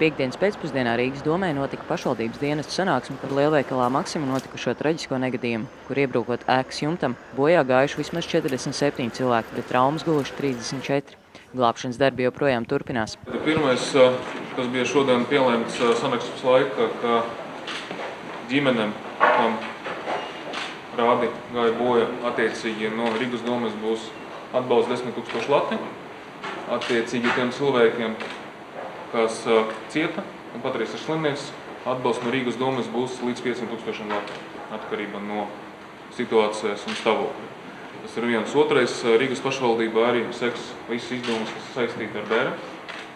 Piektdienas pēcpusdienā Rīgas domē notika pašvaldības dienestu sanāksme par lielveikalā Maxima notikušo traģisko negadījumu, kur iebrukot ēkas jumtam, bojā gājuši vismaz 47 cilvēki, bet traumas guvuši 34. Glābšanas darbi joprojām turpinās. Pirmais, kas bija šodien pielēmts sanāksmes laikā, ka ģimenēm, kam rādi gāja boja, attiecīgi no Rīgas domes būs atbalsts 10 000 lati. Attiecīgi tiem cilvēkiem, kas cieta un patreiz ir slimnieks, atbalsts no Rīgas domes būs līdz 500 000 lati, atkarībā no situācijas un stāvokļa. Tas ir viens. Otrais, Rīgas pašvaldība arī seks visas izdevumus, kas saistīti ar bērnu,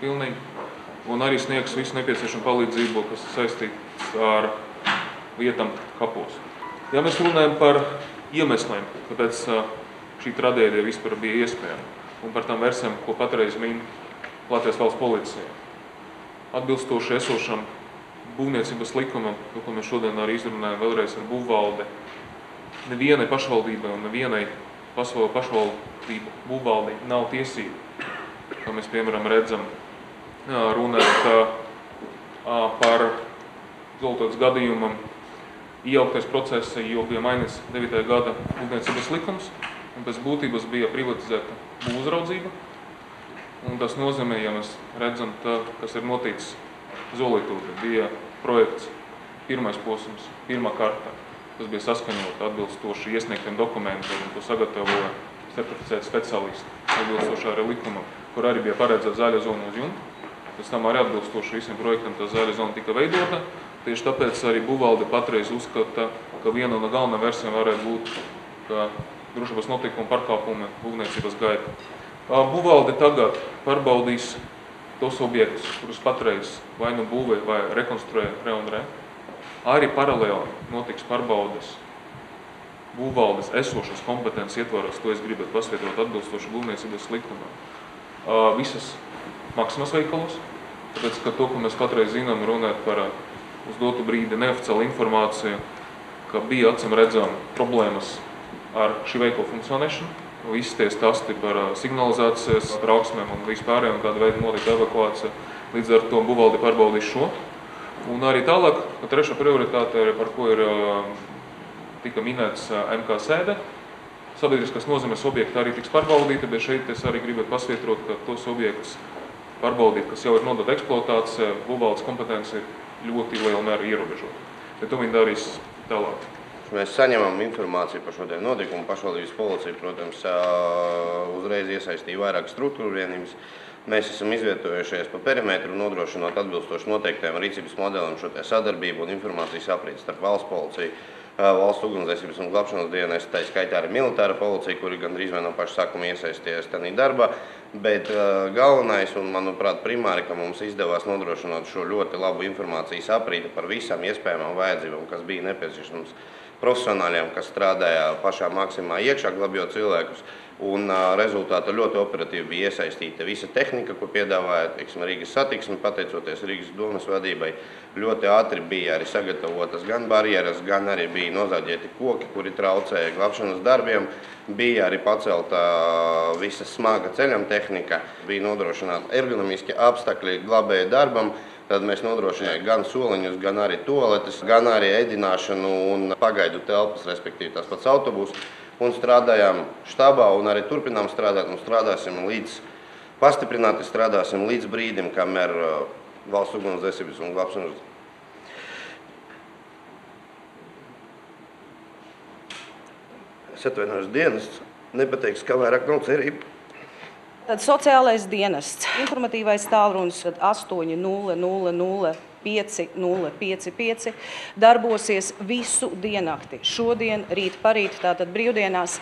pilnīgi, un arī sniegs visu nepieciešamo palīdzību, kas saistīts ar vietām kapos. Ja mēs runājam par iemesliem, kāpēc šī traģēdija vispār bija iespējama, un par tām versijām, ko patreiz min Latvijas valsts policija. Atbilstoši esošam būvniecības likumam, ko mēs šodien arī izrunājam vēlreiz ar būvvaldi, nevienai pašvaldībai un nevienai pašvaldību būvvaldī nav tiesību, kā mēs piemēram redzam, runājot par Zoltotas gadījumam, iejauktais process, jo bija mainīts 9. gada būvniecības likums, un pēc būtības bija privatizēta būvuzraudzība. Un tas nozīmē, ja mēs redzam, kas ir noticis Zolītūtē, bija projekts, pirmais posms, pirmā karta, kas bija saskaņot atbilstoši iesniegtiem dokumentiem, un ko sagatavoja certificēti speciālisti, atbilstoši arī likumam, kur arī bija paredzēta zaļa zona uz jumta. Pēc tam arī atbilstoši visiem projektiem tā zaļa zona tika veidota. Tieši tāpēc arī būvvalde patreiz uzskata, ka viena no galvenām versijām varētu būt, ka drošības notikuma pārkāpumi būvniecības gaitā. Būvvalde tagad pārbaudīs tos objektus, kurus patreiz vai nu būvē, vai rekonstruē re. Arī paralēli notiks pārbaudes būvvaldes esošas kompetences ietvaros, to es gribētu pasvietrot atbilstoši būvniecības likumam. Visas Maksimas veikalos, tāpēc, ka to, ko mēs patreiz zinām, runāt par uz dotu brīdi neoficiālu informāciju, ka bija acīm redzam problēmas ar šī veikala funkcionēšanu, visi tie stasti par signalizācijas trauksmēm un vispārējiem, kāda veida notika evakuācija, līdz ar to būvvalde pārbaudīs šo. Un arī tālāk, trešā prioritāte, par ko ir tika minēts MK sēde, sabiedriskas nozīmes objekti arī tiks pārbaudīti, bet šeit es arī gribētu pasvietrot, ka tos objektus pārbaudīt, kas jau ir nodota eksploatācija, būvvaldes kompetence ir ļoti liela mērā ierobežota. Bet to viņi darīs tālāk. Mēs saņemam informāciju par šo notikumu. Pašvaldības policija, protams, uzreiz iesaistīja vairāk struktūru vienības. Mēs esam izvietojušies pa perimetru, nodrošinot atbilstoši noteiktiem rīcības modelim šo sadarbību un informācijas aprīti starp valsts policiju, valsts ugunsdzēsības un glābšanas dienestu, tā skaitā arī militāra policija, kuri gandrīz vai no paša sākuma iesaisties tādā darbā. Bet galvenais un, manuprāt, primāri, ka mums izdevās nodrošināt šo ļoti labu informācijas aprīti par visām iespējamām vajadzībām, kas bija nepieciešams profesionāļiem, kas strādāja pašā Maksimā iekšā, glabjot cilvēkus. Un rezultātā ļoti operatīvi bija iesaistīta visa tehnika, ko piedāvāja Rīgas satiksme, pateicoties Rīgas domes vadībai. Ļoti ātri bija arī sagatavotas gan barjeras, gan arī bija nozāģēti koki, kuri traucēja glābšanas darbiem. Bija arī pacelta visa smaga ceļam tehnika, bija nodrošināta ergonomiski apstākļi glābēja darbam. Tad mēs nodrošinājām gan soliņus, gan arī toaletes, gan arī ēdināšanu un pagaidu telpas, respektīvi tās pats autobus. Un strādājām štabā un arī turpinām strādāt un strādāsim pastiprināti strādāsim līdz brīdim, kamēr valsts ugunsdzēsības un glābšanas dienests nepateiks, ka vairāk nav cerība. Tad sociālais dienests, informatīvais tālrunis 800 555 darbosies visu diennakti. Šodien, rīt, parīt, tātad brīvdienās.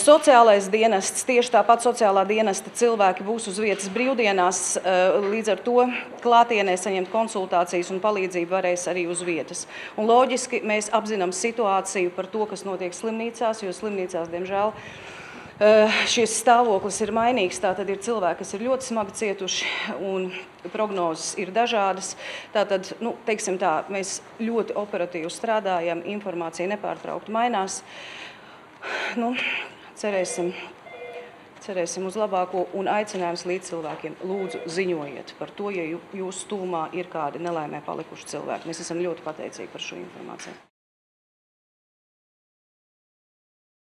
Sociālais dienests, tieši tāpat sociālā dienesta cilvēki būs uz vietas brīvdienās, līdz ar to klātienē saņemt konsultācijas un palīdzību varēs arī uz vietas. Un loģiski mēs apzinām situāciju par to, kas notiek slimnīcās, jo slimnīcās, diemžēl, šis stāvoklis ir mainīgs, tātad ir cilvēki, kas ir ļoti smagi cietuši un prognozes ir dažādas. Tātad, teiksim tā, mēs ļoti operatīvi strādājam, informācija nepārtraukti mainās. Cerēsim, Cerēsim uz labāko un aicinājums līdz cilvēkiem. Lūdzu, ziņojiet par to, ja jūsu tūmā ir kādi nelaimē palikuši cilvēki. Mēs esam ļoti pateicīgi par šo informāciju.